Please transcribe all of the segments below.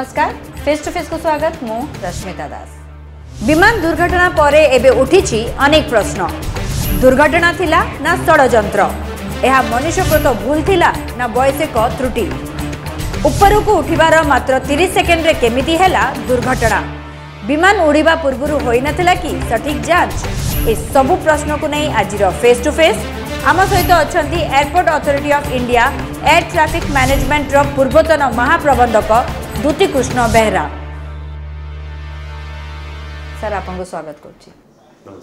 नमस्कार face to face को स्वागत मु रश्मिता दास। विमान दुर्घटना परे एबे उठिछि अनेक प्रश्न। दुर्घटना थिला ना षडयंत्र, यह मनुष्यकृत भूल थिला ना वैश्विक त्रुटि। ऊपर को उठिबार मात्र 30 सेकेंड रे केमिति हैला दुर्घटना? विमान उड़ीबा पूर्व होई नथिला कि सठिक जांच? ए सबु प्रश्न को नहीं आज फेस टू फेस आम सहित अच्छा airport authority of India air traffic management पूर्वतन महाप्रबंधक दूती कृष्ण बेहरा। सर आपको स्वागत कर।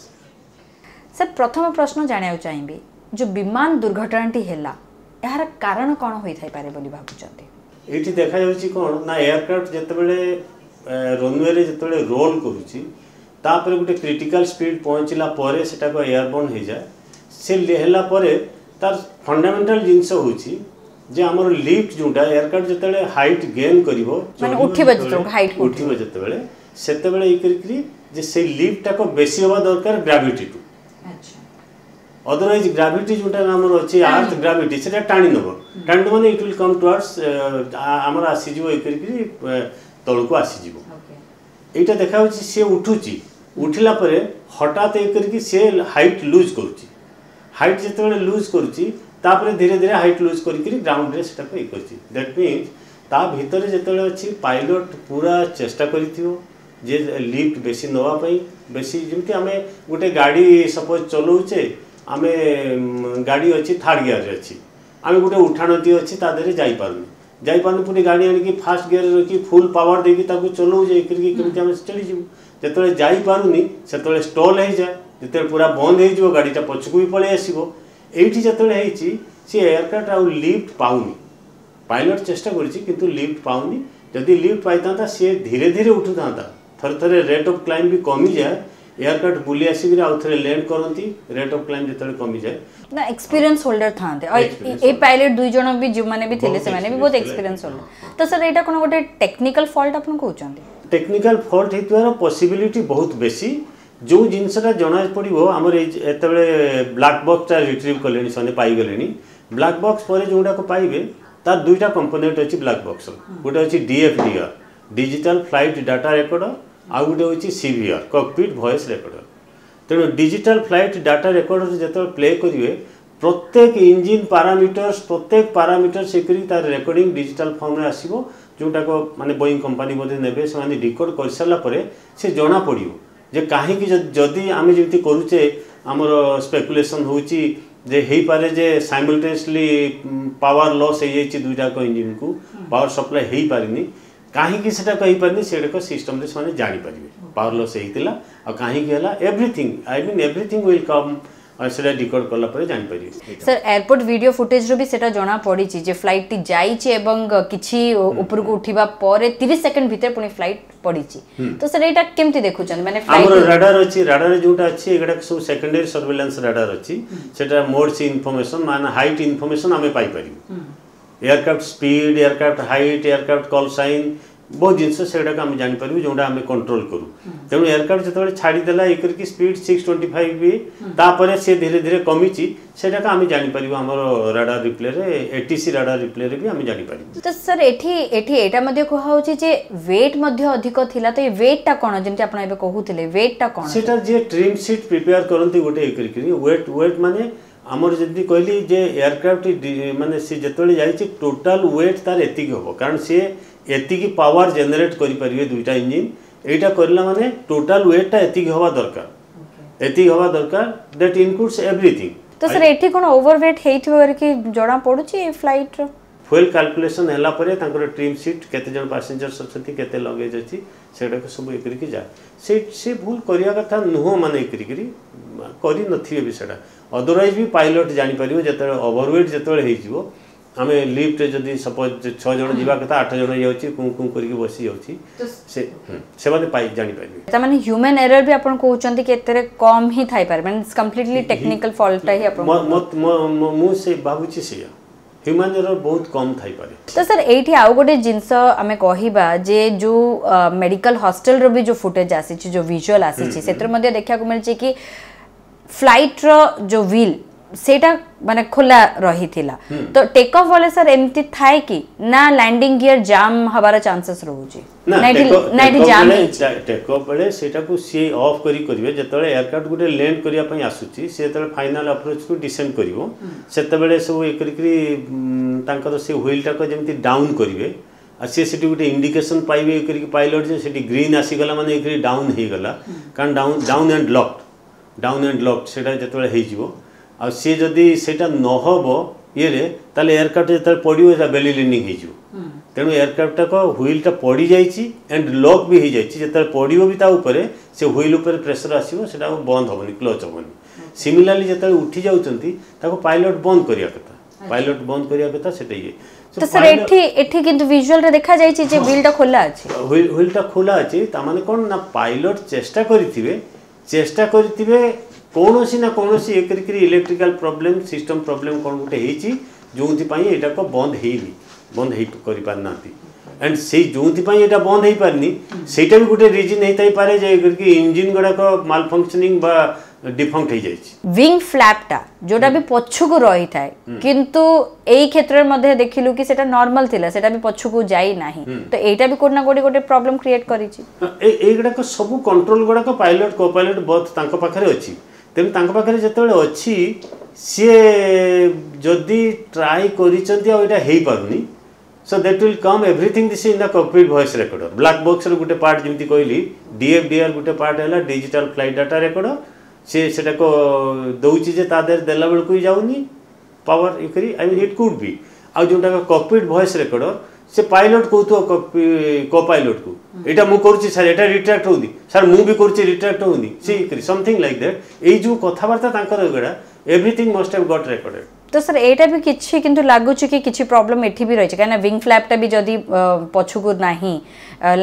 सर प्रथम प्रश्न जाना चाहिए जो विमान दुर्घटना हैला यार कारण कौन होता है बोली भावुंट? ये देखा कौन ना एयरक्राफ्ट जितेबाला रनवे जिते रोल करुच्ची गोटे क्रिटिकल स्पीड पहुँचला सेटा को एयरबोर्न हो जाए से हेला तार फंडामेंटल जिनस होची जे हमर लिफ्ट जोटा एयरक्राफ्ट जतले हाइट गेन करिवो माने उठिबो जतो हाइट उठिबो जतबेले सेतेबेले ई करी जे से लिफ्ट को बेसी होबा दरकार ग्रेविटी टू। अच्छा अदरवाइज ग्रेविटी जोटा हमर अछि अर्थ ग्रेविटी सेटा टाणी नबो टाणी माने इट विल कम टुवर्ड्स हमर आसी जीवो ई करी तळको आसी जीवो। एटा देखा होची से उठुची उठिला परे हठात ए करी से हाइट लूज करूची हाइट जिते लूज करुच्ची धीरे धीरे हाइट लूज करी ग्राउंड रे सेटा को करछि। दैट मीन्स ता भीतर जिते अच्छी पायलट पूरा चेष्टा करिथियो जे लिफ्ट बेसी नवा पई बेसी जेमति आमे गोटे गाड़ी सपोज चलाउचे आमे गाड़ी अच्छी थर्ड गियर रे अच्छी आमे गोटे उठाणती अच्छी ता देरे जाई पारनु पूरी गाड़ी आनी फास्ट गियर रखी फुल पावर देकी ताकू चलाउ जे करके केमति आमे चली जिवु जेतले जाई पारुनी सेतले स्टॉल हे जाए जिते पूरा बंद हो गाड़ीटा पछकू भी पलि आसो ये जिते सी एयरक्राफ्ट आउ लिफ्ट पाऊनी पायलट चेष्टा करिंतु लिफ्ट पाऊनी जदि लिफ्ट पाई था सी धीरे धीरे उठू था थे थे रेट ऑफ क्लाइंब भी कमी जाए एयरक्राफ्ट बुली आसिक आउ थे लैंड करती रेट ऑफ क्लाइंब जिते कमी जाए ना एक्सपीरियंस होल्डर था ए पायलट दुई जन भी जो माने भी थिले से माने भी बहुत एक्सपीरियंस होल्डर। तो सर एटा कोन गोटे टेक्निकल फॉल्ट आपन कहउचंदी? टेक्निकल फॉल्ट हेतुआर पॉसिबिलिटी बहुत बेसी जो जिनसा जना पड़ो आमर एत ब्लैक बॉक्स रिट्रीव कले से पाईगले ब्लैक बॉक्स पर जोटा पाइबे तार दुईटा कंपोनेंट अच्छी ब्लैक बॉक्स गोटे अच्छी DFDR digital flight data recorder आउ गोटे हूँ CVR कॉकपिट वॉइस रेकर्डर। तेणु डिजिटल फ्लाइट डाटा रेकर्डर जो प्ले करेंगे प्रत्येक इंजिन पारामीटर से तार रेकर्डिंग डिजिटल फॉर्म में आसो जोटा को माने बोइंग कंपनी बोधे ने से डिकोड कर सारापर से जना पड़ो जे कहीं जदि आम जमी करुचे आमर स्पेकुलेशन होची जे हेई पारे जे साइमल्टेनियसली पावर लॉस हो जाइए दुईटाक इंजिन को पावर सप्लाई हो पारिनी कहीं सेटा कही पारिनी सेटा सिस्टम रे से जानी पारिबे पावर लॉस होइतिला आ कहीं everything I mean everything will come सेटा डिकोड करला परे जानि पारिबे। सर एयरपोर्ट वीडियो फुटेज रो भी सेटा जणा पड़ी छि जे फ्लाइट टी जाइछि एवं किछि ऊपर को उठिबा परे 30 सेकंड भीतर पुनी फ्लाइट पड़ी छि। तो सर एटा केमति देखुछन माने फ्लाइट हमर रडार अछि रडार जोटा अछि एगडा सब सेकेंडरी सर्वेलेंस रडार अछि सेटा मोड सी इंफॉर्मेशन माने हाइट इंफॉर्मेशन हमें पाई परिबो aircraft speed aircraft height aircraft call sign बहुत जिनस से जापर जोटा आम कंट्रोल करूँ। तेणु एयरक्राफ्ट जो छाड़देला ये करके स्पीड 625 भी तापर से धीरे धीरे कमी से आम जापर आम radar replay ATC radar replay भी आम जापर। तो सर एटा कहुचे जे वेट अधिक थिला तो ये वेटटा कौन जमी आप कहते वेटटा कौन सेटा जे ट्रिम सीट प्रिपेयर करती गोटे वेट माने आमर जमी कहली जे एयरक्राफ्ट माने सी जिते जाइए टोटाल वेट तार एतिक हम कारण सी एतिकी पावर जेनेरेट करि परिबे दुईटा इंजिन एटा करला माने टोटल वेटटा एतिकी हवा दरकार दैट इनक्लूड्स एवरीथिंग। तो सर एठी कोन ओवरवेट हेइथिबो कि जणा पडुची फ्लाइट रो फ्यूल कैलकुलेशन हैला परे तांकर ट्रिम सीट केते जन पैसेंजर्स अछंती केते लगेज अछि सेटा को सब एकरी के जाय से भूल करिया कथा नुहो माने एकरी करी नथिबे भी सेटा अदरवाइज भी पायलट जानि परिबो जते ओवरवेट जते हेइ जिवो आम लिफ्ट जदि सपोज 6 जन जीवा कथा 8 जन जाउची कुं कुं करके बसी जाउची से माने पाई जानि पाइबे त माने ह्यूमन एरर भी आपण कहउचंती कि एतरे कम ही थाई पार माने कंप्लीटली टेक्निकल फॉल्ट ही आपण मो से बाबूची से ह्यूमन एरर बहुत कम थाई पारे। तो सर एठी आउ गोटे जिंस आमे कहिबा जे जो मेडिकल हॉस्टल रो भी जो फुटेज आसी जो विजुअल आसी सेतर मध्ये देखा को मिलचे कि फ्लाइट रो जो व्हील सेटा माने खुला रही थिला तो टेक ऑफ वाले सर एमती थाए कि ना लैंडिंग गियर जाम हबार चांसेस रहउची नाइटी जाम टेक ऑफ बेले सेटा को सी ऑफ करिवे जतले एयरक्राफ्ट गुटे लैंड करिया पई आसुची से तले फाइनल अप्रोच को डिसेंड करिवो सेते बेले सब ए करिकरी तांकर से व्हील टा को जेमती डाउन करिवे आ से सेटी गुटे इंडिकेशन पाइबे करिक पायलट जे सेटी ग्रीन आसी गला माने एकरी डाउन हे गला कारण डाउन एंड लॉक्ड सेटा जतले हे जिवो आ से जदी सेटा न होबो ये रे ताले एयरक्राफ्ट जतले पडियो एटा बेली लैंडिंग हे जिवो तेणु एयरक्राफ्ट को व्हील टा पड़ी जाइछि एंड लॉक भी हे जाइछि जतले पडियो भी ता ऊपर से व्हील ऊपर प्रेशर आसीबो सेटा बंद होबनी क्लच होबनी सिमिलरली जतले उठी जाउचंती ताको पायलट बंद करिया कथा सेटा ये तो सर एठी किंतु विजुअल रे देखा जाइछि जे व्हील टा खोला अछि व्हील टा खोला अछि ता माने कोन ना पायलट चेष्टा करिथिबे कोनोसी ना कोनोसी एक करी इलेक्ट्रिकल प्रॉब्लम सिस्टम प्रॉब्लम कोन गुटे हेछि जोंति पई एटा को बंद हेई करि पारनाती एंड से जोंति पई एटा बंद हेई पारनी सेटा भी गुटे रीजन हेताई पारे जे कि इंजन गडा को माल फंक्शनिंग बा डिफंक्ट हे जाइछि विंग फ्लैपटा जोटा भी पछु को रही थाए किंतु एई क्षेत्र मध्ये देखिलु कि सेटा नॉर्मल थिला सेटा भी पछु को जाई नाही तो एटा भी कोना गोटे प्रॉब्लम क्रिएट करिछि ए गडा को सब कंट्रोल गडा को पायलट को पायलट बोथ तांको पाखरे अछि तेम तांको पाखरे जतबेले अछि से जदी try करिसंती uh Etah hay पारुनी so that will come everything this in the cockpit voice recorder black box row Gute part जेमति कहली DFDR गुटे पार्ट हैला डिजिटल फ्लाइट डाटा रेकॉर्डर से सेटा को दउची जे ता देर देला बेल कोई जाउनी पावर एकरी I mean it could be आ जोटा का कॉकपिट वॉइस रेकॉर्डर से पायलट को तो को पायलट को एटा मु करछि सर एटा रिट्रैक्ट होदी सर मु भी करछि रिट्रैक्ट होदी से एकरी समथिंग लाइक दैट एई जो कथा वार्ता तांकर गडा everything must have got recorded तो सर एटा भी किछि किंतु लागु छि कि किछि प्रॉब्लम एठी भी रहि छै काना विंग फ्लैप टा भी जदी पछु को नाही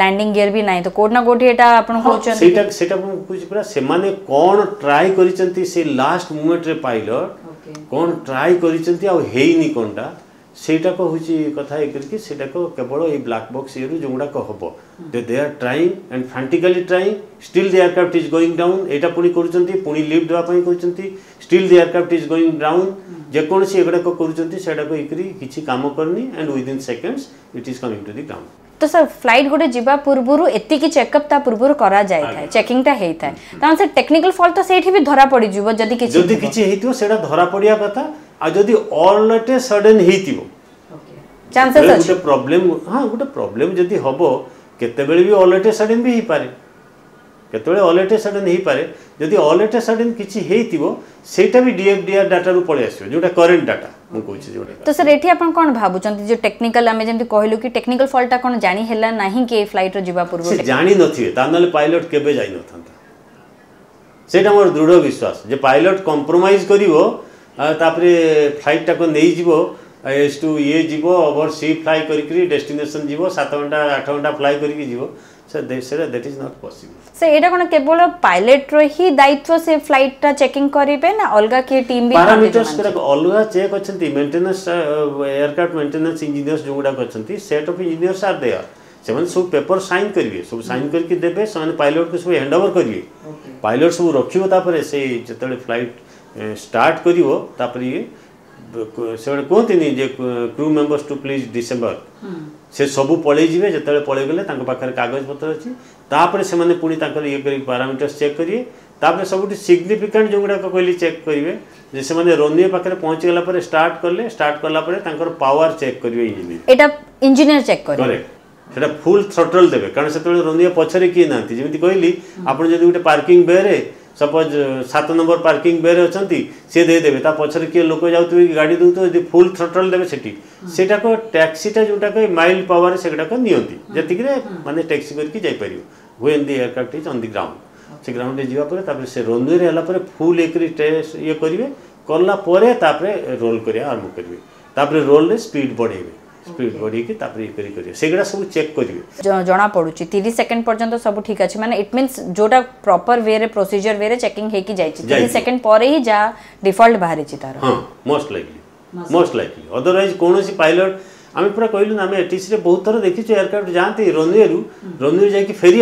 लैंडिंग गियर भी नाही तो कोड ना कोठी एटा आपण कहउछन सेटा कुछ पूरा से माने कोन ट्राई करिसंती से लास्ट मोमेंट रे पायलट कोन ट्राई करिसंती आ हेइनी कोनटा सेटा को होची कथा ए करके सेटा को केवल ए ब्लैक बॉक्स एरु जोंडा को हबो they are trying and frantically trying still the aircraft is going down एटा पुनी करूचंती पुनी लिफ्ट देवा पई करूचंती still the aircraft is going down जे कोन से एगडा को करूचंती सेटा को एकरी किछि काम करनी and with in seconds it is coming to the ground तो सर फ्लाइट गोटे जिबा पूर्वरु एति की चेकअप ता पूर्वरु करा जाय थाय चेकिंग ता हेई थाय तान से टेक्निकल फॉल्ट तो सेठी भी धरा पड़ी जिवो जदी किछि हेतियो सेटा धरा पड़िया कथा आ जदी ऑल एट ए सडन हेतियो चांसेस अछि गोटे प्रॉब्लम हां गोटे प्रॉब्लम जदी हबो केते बेले भी ऑल एट ए सडन भी ही पारे केते बेले ऑल एट ए सडन ही पारे जदी ऑल एट ए सडन किछि हेतिबो सेटा भी डीएफडीआर डाटा रु पळे आसियो जोटा करंट डाटा मु कहछि जोटा तो सर एठी आपण कोन भाबुचंती जो टेक्निकल हमें जेंति कहलु कि टेक्निकल फॉल्ट ता कोन जानि हैला नाही के फ्लाइट रो जिबा पूर्व से जानि नथिए तानले पायलट केबे जाई नथांता सेटा मोर दृढ़ विश्वास जे पायलट कंप्रोमाइज करिवो तापरे फ्लाइट टा को नै जिवो एस टू ये जीवो ओवर सी फ्लाई करिकरी डेस्टिनेशन जीवो 7 घंटा 8 घंटा फ्लाई करिकि जीवो sir that is not possible से एटा कोन केवल पायलट रो ही दायित्व से फ्लाइट ता चेकिंग करिबे ना अलगा के टीम भी पैरामीटर्स कर अलगा चेक अछंती मेंटेनेंस एयरक्राफ्ट मेंटेनेंस इंजीनियर्स जोगुडा करछंती set of engineers are there seven सब पेपर साइन करिवे सब साइन करके देबे समान पायलट को सब हैंडओवर करिवे पायलट सब रखिबो तापरे से जतले फ्लाइट स्टार्ट करिवो तापरे से कहते नहीं जे crew members to please disembark से सबू पळै जिवे जतले पळै गेले तांको पाखरे कागज पत्र अछि तापरे से माने पुनी तांकर ये करी पैरामीटर्स चेक करिए तापरे सबुटी सिग्निफिकेंट जोगुडा को कहली चेक करिवे जे से माने रनवे पाखरे पहुंच गेला परे स्टार्ट करला परे तांकर पावर चेक करिवे इंजीनियर एटा इंजीनियर चेक करिवे करेक्ट सेटा फुल थ्रॉटल देबे कारण सेतले रनवे पछरे की नांती जेमिति कहली आपण जदी गुटे पार्किंग बे रे सपोज 7 नंबर पार्किंग बेरे अछंती से दे देबे ता पछरे के लोक जाउतबे गाड़ी दूतो यदि फुल थ्रॉटल देबे सेठी सेटा को टैक्सी टा जोटा को माइल पावर सेटा को नियंती जति रे माने टैक्सी करके जाई परियो when the aircraft is on the ground से ग्राउंड रे जीवा परे तापर से रनवे रे हला परे फुल एकरी टेस्ट ये करिवे करला परे तापर रोल करिया आरंभ करिवे तापर रोल रे स्पीड बढ़ेबे स्पीड बढ़ी के तापर ये करिवे सेगडा सब चेक करिवे जणा पडुची 30 सेकंड पर्यंत सब ठीक अछि माने इट मींस जोटा प्रॉपर वे रे प्रोसीजर वे रे चेकिंग हे की जायछि 30 सेकंड परे ही जा डिफॉल्ट बाहरी छि तार हां मोस्ट लाइकली अदरवाइज कोनोसी पायलट आमे पूरा कहलु ना आमे एटीसी रे बहुत थर देखि छ एयरक्राफ्ट जानते रनवे जाय कि फेरी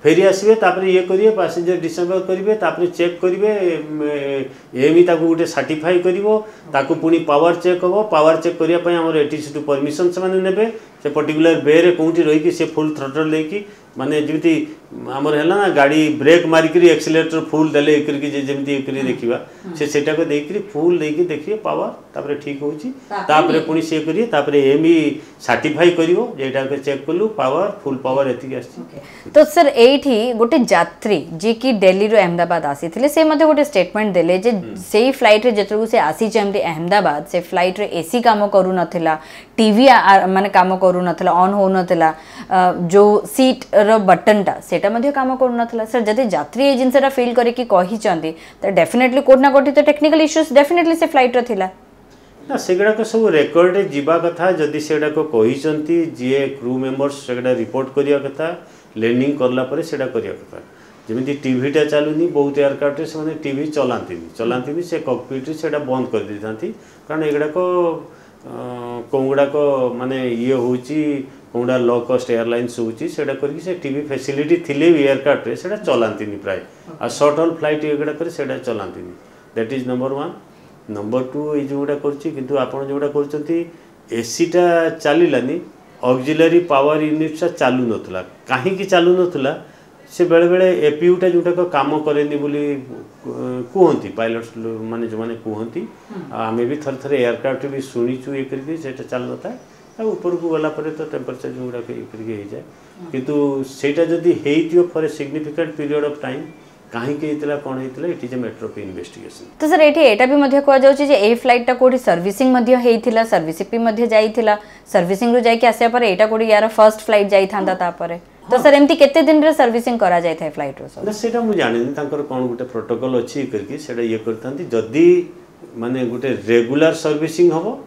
फेरी आसबे तापर ये करिए पैसेंजर डिसेबल करिवे तापर चेक करिवे एमी ताको गोटे सर्टिफाई करिवो ताको पुनी पावर चेक हबो पावर चेक करिया पय हमर एटीसी टू परमिशन से माने नेबे से पर्टिकुलर बे रे कोंठी रही कि से फुल थ्रोटल लेकी माने जेमती हमर हैला ना गाड़ी ब्रेक मारी करी एक्सीलरेटर फुल देले करके जेमती करी देखिबा से सेटा को देकरी फुल देकी देखिए पावर तापर ठीक होची तापर पुनी से करिए तापर एमी सर्टिफाई करिवो जेटा के चेक करलु पावर फुल पावर एति आछि। तो सर एठी गोटे यात्री जे कि दिल्ली रो अहमदाबाद आसी थिले से मध्ये गोटे स्टेटमेंट देले जे सेही फ्लाइट रे जेतरु से आसी जेमती अहमदाबाद से फ्लाइट रे एसी काम करू नथिला टीवी माने काम करू नथिला ऑन हो नथिला जो सीट रो बटन टा सेटा मध्ये काम करू नथिला सर जदि यात्री ए जिनसरा फील करे कि कहि चंदी त डेफिनेटली कोड ना कोठी तो टेक्निकल इश्यूज डेफिनेटली से फ्लाइट रो थिला ना सेगड़ा को सब रेकर्ड जीवा कथा जदि सेगड़ा को कहि चंती जे क्रू मेंबर्स सेगड़ा रिपोर्ट करिया कथा लैंडिंग करला परे सेडा करिया कथा जेमिति टीवी टा चालुनी बहुत एयरक्राफ्ट से माने टीवी चलांती से कॉकपिट सेडा बंद कर देथांती कारण एगड़ा को कोंगड़ा को माने ये होची कोंगड़ा लो कॉस्ट एयरलाइंस होची सेडा करके से टीवी फैसिलिटी थिले एयरक्राफ्ट रे सेडा चलांती प्राय आ शॉर्ट हॉल फ्लाइट एगड़ा करे सेडा चलांती दैट इज नंबर 1 नंबर 2 ए जोडा करची किंतु आपण जोडा करचंती एसी टा चलिलानी ऑक्सिलरी पावर यूनिट सा चालू नथला काहे की चालू नथला से बेले बेले एपीयू टा जोटा को काम करेनी बोली कहती पायलट्स माने जो माने कहती आमे भी थर थरे एयरक्राफ्ट भी शुणीचु ये करके सेटा चलता है ऊपर को गला परे तो टेम्परेचर जोड़ा के करके हो जाए किंतु सेटा जदी हेइतियो for a significant period of time काहे के इतला कोन हेतला it is a matter of investigation. तो सर एठी एटा भी मध्ये को जाउची जे ए फ्लाइट टा कोडी सर्विसिंग मध्ये हेइथिला सर्विसिंग भी मध्ये जाईथिला सर्विसिंग रो जाई के आसे पर एटा कोडी यार फर्स्ट फ्लाइट जाई थांदा ता परे तो सर एमती केते दिन रे सर्विसिंग करा जाय थाय फ्लाइट रो सब ना सेटा मु जानि तांकर कोन गुटे प्रोटोकॉल अछि करके सेटा ये करथांती जदी माने गुटे रेगुलर सर्विसिंग हबो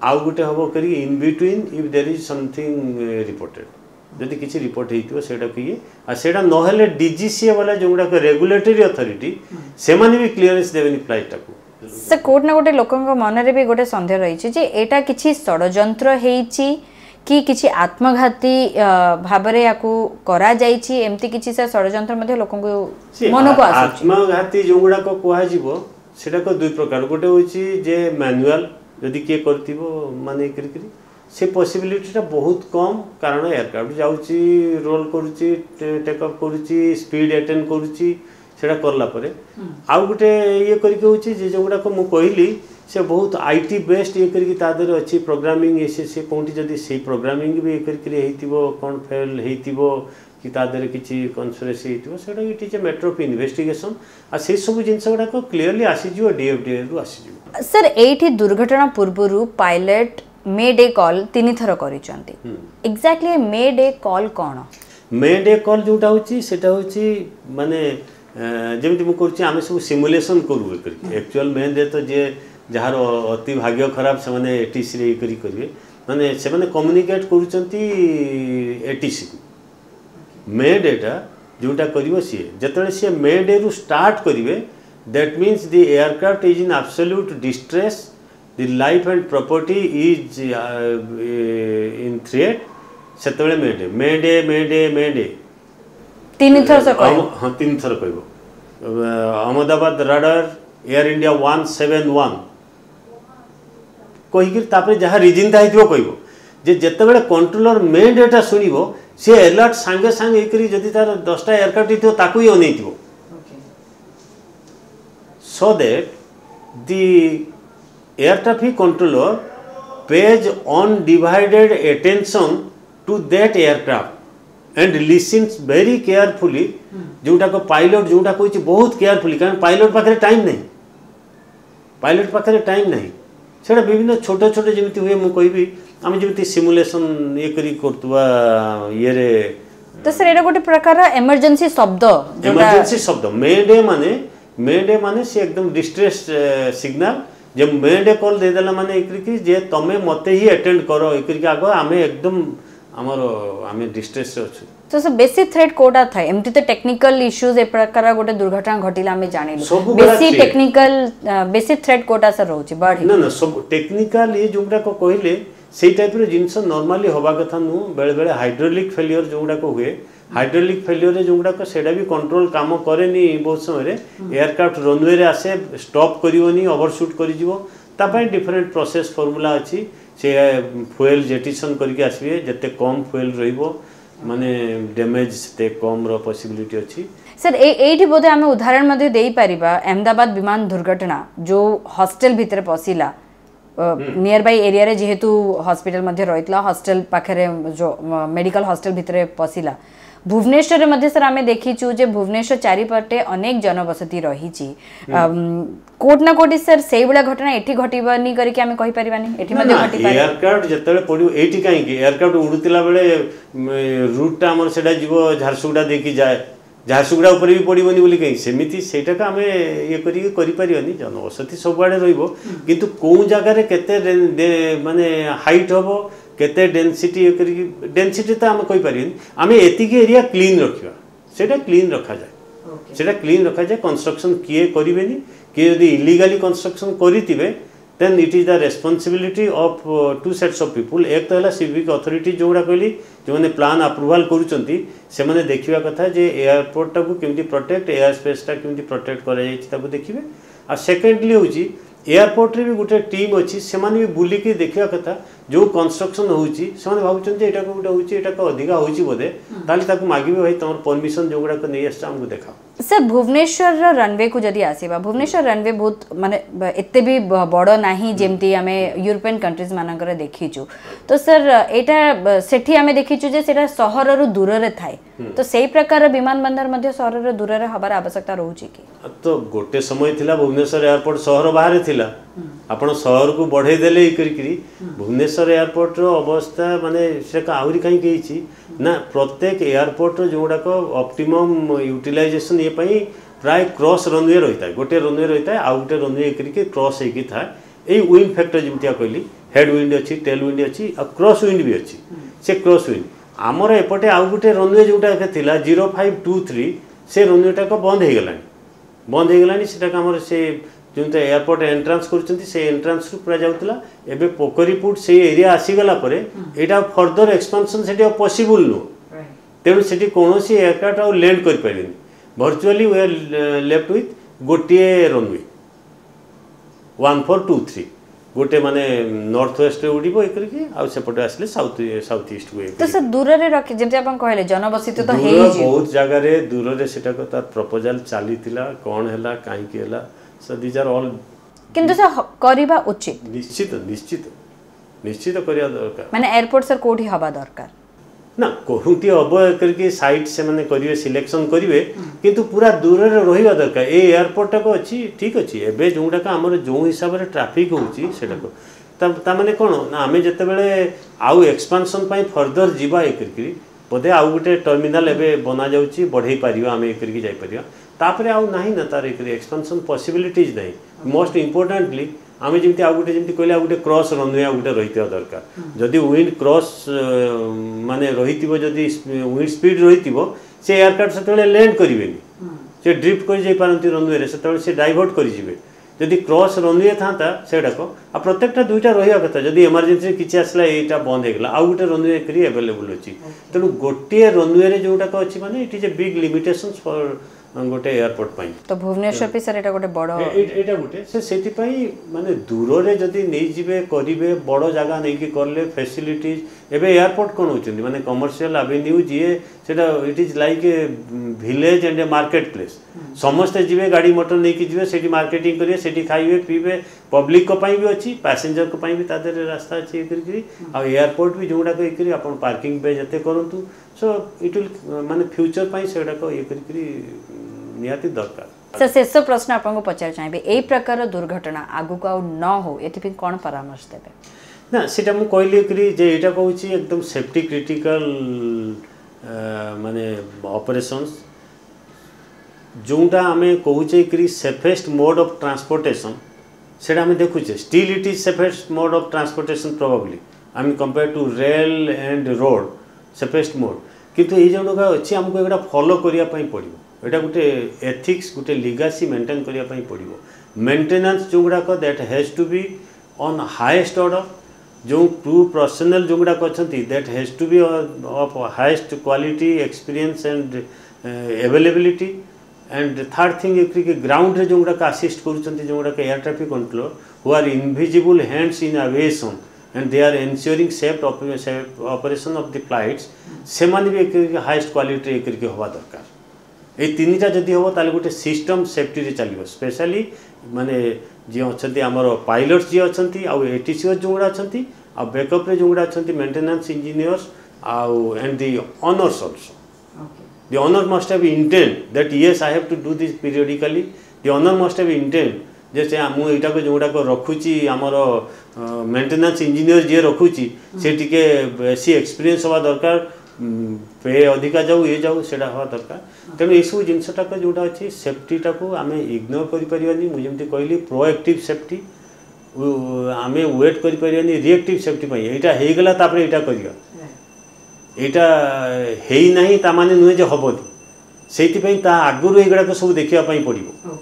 आउ गुटे हबो करी in between if there is something reported जदि किसी रिपोर्ट हेतिबो सेटा किए आ सेटा न हेले डीजीसीए वाला जोगुडा को रेगुलेटरी अथॉरिटी से माने भी क्लियरेंस देबेनी फ्लाइट टाको से कोड ना गोटे लोकन को मन रे भी गोटे संदेह रही छी जे एटा किछि षडयंत्र हेइची कि किछि आत्मघाती भाबरे याकू करा जाईची एमती किछि से षडयंत्र मध्ये लोकन को मन को आसी आत्मघाती जोगुडा को कोहा जीवो सेटा को दुई प्रकार गोटे होची जे मैनुअल जदि के करतिबो माने करकरी से पॉसिबिलिटी टा बहुत कम कारण एयरक्राफ्ट जाउची रोल करूची टेक ऑफ करूची स्पीड अटेन करूची सेटा करला परे आउ गुटे ये करके होची जे जोगुडा को मु कहली से बहुत आईटी बेस्ड ये करके तादर अछि प्रोग्रामिंग से कोंटी जदी से प्रोग्रामिंग भी करके हेतिबो कोन फेल हेतिबो कि तादर किछि कन्स्पिरेसी हेतिबो सेटा it is a matter of investigation आ से सब जिंस गुडा को क्लियरली आसी जिवो डीएफडी रु आसी जिवो सर एठी दुर्घटना पूर्वरु पायलट मे डे कॉल 3 थर करिसंती एग्जैक्टली मे डे कॉल कोन मे डे कॉल जोटा होची सेटा होची माने जेमति मु करछि आमे सब सिमुलेशन करू करके एक्चुअल मेन डे तो जे जहार अति भाग्य खराब से माने एटीसी रे करी करिवे माने से माने कम्युनिकेट करूचंती एटीसी मे डेटा जोटा करिवो सी जतले सी मे डे रु स्टार्ट करिवे that means the aircraft is in absolute distress the life and property is in threat सेतबेले मे डे 3 थर से कहबो हां 3 थर कहबो अहमदाबाद राडार एयर इंडिया 171 कहिकिर तापर जहा रीजन ताइथिबो कहबो जे जेतेबेले कंट्रोलर मे डेटा सुनिबो से अलर्ट संगे संगे एकरी जदी तार 10टा एयरक्राफ्ट थिबो ताकू ही ओनेथिबो so that the air traffic controller pays undivided attention to that aircraft and listens very carefully जोटा को पायलट जोटा कोई बहुत केयरफुली कारण पायलट पाखरे टाइम नहीं सेटा विभिन्न छोटे छोटे जेमिति हुए मु कहबी हम जेमिति सिमुलेशन ये करी करतुवा ये रे तो सर एटा गोटे प्रकार इमरजेंसी शब्द मे डे माने से एकदम डिस्ट्रेस सिग्नल जब मे डे कॉल दे देला माने एकरी जे तमे मते ही अटेंड करो एकरी आगो आमे एकदम हमरो आमे डिस्ट्रेस रे अछि तो सर बेसिक थ्रेट कोडा था एमती तो टेक्निकल इश्यूज ए प्रकार गोटे दुर्घटना घटिला हमें जानिलु बेसिक थ्रेट कोडा सर रहउची बढी ना सब टेक्निकल ये जोटा को कहले से टाइप जिनस नॉर्मली हवा कथा नु बेले बेले हाइड्रोलिक फेलियर जो गुड़ाक हुए हाइड्रोलिक फेलियर जो गुड़ाक सेटा भी कंट्रोल काम करेनी बहुत समय एयरक्राफ्ट रनवे रे आसे स्टॉप करिवनी ओवरशूट करि जिवो तापाई डिफरेंट प्रोसेस फॉर्मूला अछि से फ्यूएल जेटिसन करके आसबे जते कम फ्यूएल रहिबो माने डैमेज ते कम रो पॉसिबिलिटी अछि सर एठी बोधे आमे उदाहरण मध्ये देई परिबा अहमदाबाद विमान दुर्घटना जो हॉस्टल भीतर पसिला नियर बाय एरिया रे जेहेतु हॉस्पिटल मध्ये रहितला हॉस्टल पाखरे जो मेडिकल हॉस्टल भीतर पसिला भुवनेश्वर मध्ये सर आमे देखिचु जे भुवनेश्वर चारिपटे अनेक जनबसति रहिची कोट ना कोटी सर सेई बडा घटना एठी घटिबनी करी के आमे कहि परिबानी एठी मध्ये घटि पारे एयरक्राफ्ट जतले पडियो एठी काई कि एयरक्राफ्ट उडुतिला बेले रूट टा हमर सेडा जीवो झारसुगुडा देखि जाय झारसुगुडा ऊपर भी पड़ोनी बोली कहीं सेमिति सेटा आम ये करें जनबसति सबुआड़े रु कौ जगार केते माने हाइट हम केते डेनसीटी डेनसीटी तो आम कहीपर आम एतिक एरिया क्लीन रखा सेटा क्लीन रखा जाए सेटा क्लीन रखा जाए कंस्ट्रक्शन किए करेनि किए जदि इलीगली कंस्ट्रक्शन करेंगे then it is the responsibility of two sets of people एक तो है सिविक अथॉरिटी जो गुड़ा कहली जो मैंने प्लान अप्रूवल करुँच से मैंने देखा कथा जे एयरपोर्ट टाक केमती प्रोटेक्ट एयर स्पेस टा केमती प्रोटेक्ट कर देखिए आ सेकेंडली हूँ एयरपोर्ट रे भी गोटे टीम अच्छी से भी बुलिक देखा कथा जो कंस्ट्रक्शन होची भावुँ ये गोटे अधिका होची बोधे ताली मागे भाई तुम परमिशन जो गुड़ाक नहीं आमको देखा सर भुवनेश्वर रनवे को जदि आसीबा भुवनेश्वर रनवे बहुत माने एते भी बड़ नाही जेमती आमे यूरोपियन कंट्रीज मानकर देखिचु तो सर एटा सेठी आमे देखिचु जे सेटा शहर रु दूर रे थाए तो सेही प्रकार विमान बंदर मध्ये शहर रे दूर रे हबार आवश्यकता रहउची कि तो गोटे समय थिला भुवनेश्वर एयरपोर्ट शहर बाहर थिला आपण शहर को बढ़े देले करी भुवनेश्वर एयरपोर्ट रो अवस्था माने से आउरी कहीं कही ना प्रत्येक एयरपोर्ट रो जो गुड़ाक ऑप्टिमम यूटिलाइजेशन ये प्राय क्रॉस रनवे रही है गोटे रनवे रही है आउ गोटे रनवे करके क्रॉस होगी था यही विंड फैक्टर जमी कहली हेड विंड अच्छी टेल विंड अच्छी और क्रॉस विंड भी अच्छी से क्रॉस विंड आमर एपटे आउ गोटे रनवे जोटा थिला 0523 से रनवेटा को बंद हो गलानी से जो एयरपोर्ट एंट्रांस से एंट्रांस रु पूरा जाऊला एबे पोखरीपुट से एरिया आसीगला परे एटा फर्दर एक्सपेंशन से पॉसिबल नुह तेणु से कौन एयरक्राफ्ट आउ लैंड कर पारे virtually we are left with गोटे रनवे 1423 गोटे माने नॉर्थ वेस्ट रे उड़ीबो एकरके आ सेपटे आसले साउथ ईस्ट को तो सर दूर रे रखि जेमते अपन कहले जनबसित तो हेई जे बहुत जगह रे दूर रे सेटा को तार प्रपोजल चलीतिला कोन हैला काई के हैला सो दीज आर ऑल किंतु से करिबा उचित निश्चित निश्चित निश्चित करिया दरकार माने एयरपोर्ट सर कोठी हबा दरकार ना कहूँती हम करके साइट से मैंने करेंगे सिलेक्शन करेंगे किंतु पूरा दूर रे रहिबा दरकार ए एयरपोर्ट टाक अच्छी ठीक अच्छी एबे जोटाक आमर जो हिसाब से ट्राफिक होता माने कौन ना आम जिते बड़े आउ एक्सपांशन फर्दर जीवा ये करके बोधे आउ गोटे टर्मिनाल एबे बना जाउची बढ़ई पारिबा आम ये करके जाई परिबा तापरे आउ नाही ना तार एक्सपांशन पॉसिबिलिटीज नहीं मोस्ट इम्पोर्टेंटली आम जमी आउ गोटे जमी कहले गोटे क्रॉस रनवे आउ गोटे रही दरकार जदि विंड क्रॉस माने रही जदि विंड स्पीड रही से एयरक्राफ्ट से लैंड करेंगे से ड्रिफ्ट कर जाई पारंती रनवे से डाइवर्ट करेंगे जदि क्रॉस रनवे था सेटाक आ प्रत्येकटा दुईटा रहा कथा जदि इमरजेंसी किसी आसला यहाँ बंद होगा आउ गोटे रनवे करी अवेलेबल अच्छी तेणु गोटे रनवे जोटाक अच्छी माने it is a big limitations for गोटे एयरपोर्ट पाई तो भुवनेश्वर पे सर एटा गोटे बड़ एटा गोटे से सेति पाई माने दूर रे जदी नै जिवे करिवे बड़ जगह नै कि करले फैसिलिटीज एबे एयरपोर्ट कोन होचंदी माने कमर्शियल एवेन्यू जिए सेटा it is like a village and A market place समस्त जिवे गाड़ी मोटर नै कि जिवे सेठी मार्केटिंग करिवे सेठी खाइवे पीवे पब्लिक को पाई भी अछि पैसेंजर को पाई भी तादर रास्ता अछि करी आ एयरपोर्ट भी जोडा को करी अपन पार्किंग पे जते करंतु सो इट विल माने फ्यूचर पाई सेडा को ये करी निहाती दरकार सर शेष प्रश्न आपको पचार चाहिए यही प्रकार दुर्घटना आगु को न हो ये कौन परामर्श देवे ना सीटा मु कहली करी जे एटा कहूँ एकदम सेफ्टी क्रिटिकल माने ऑपरेशंस जोटा आम कहूचे करी सेफेस्ट मोड ऑफ ट्रांसपोर्टेशन सेटा आम देखुचे still it is safest mode of transportation probably I mean compare to rail and road safest mode किंतु ये जोटा अच्छी आमको एटा फॉलो करिया पई पड़िबो एटा गोटे एथिक्स गोटे लिगासी मेंटेन करिया पई पड़िबो मेंटेनेंस जो गुड़ाक that has to be on highest order जो ट्रू प्रोफेशनल जो गुड़ाक अच्छा that has to be of highest quality experience and availability and third thing कि ग्राउंड रे जो गुड़ाक असिस्ट कर जो गुड़ाक air traffic control who are invisible hands in aviation and they are ensuring safe operation of the flights से भी highest quality एक हवा दरकार ये तीन टा जदि हम ताले गोटे सिस्टम सेफ्टी रे चलियो स्पेशली माने जी अच्छा आमर पायलट्स जी अच्छा आउ एटीसीओ जो गुड़ा अच्छा आ बैकअप रे जो गुड़ा अच्छा मेंटेनेंस इंजीनियर्स आउ and the owners also the owner must have intent that yes I have to do this periodically the owner must have intent जैसे मुझे यहाँ को जो गुड़ाक रखुची आमर मेंटेनेंस इंजीनियर जी रखुची से टिके बेसी एक्सपीरियंस हवा दरकार पे अधिका जाऊ ये जाऊ से हवा दरकार तेणु ये सब जिनसटाक जोटा अच्छी सेफ्टीटा को आम इग्नोर करें मुझे कहली प्रोएक्टिव सेफ्टी आम वेट करें रिएक्टिव सेफ्टी यहाँ होगला यहाँ यहाँ माने नुहे जे हेनी से आगुरी ये सब देखापी पड़ो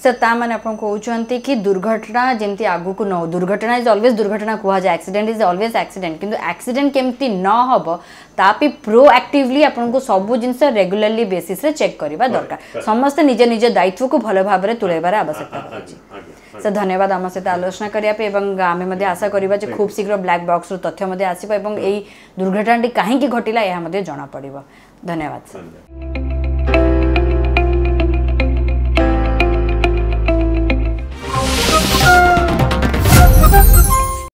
सर ता माने आपन कहउछंती कि दुर्घटना जेमती आगु को न दुर्घटना इज ऑलवेज दुर्घटना कुहा जाय एक्सीडेंट इज ऑलवेज एक्सीडेंट किंतु एक्सीडेंट केमती न हबो तापि प्रोएक्टिवली आपन को सब जिंस रेगुलरली बेसिस रे चेक करबा दरकार समस्त निज निज दायित्व को भलो भाव रे तुलेबार आवश्यकता अछि सर धन्यवाद आम सहित आलोचना करिया पे एवं आमे मध्ये आशा करिबा जे खूब शीघ्र ब्लैक बॉक्स रो तथ्य मध्ये आसीबा एवं एई दुर्घटनाटी काहे की घटिला या मध्ये जणा पड़िबो धन्यवाद सर।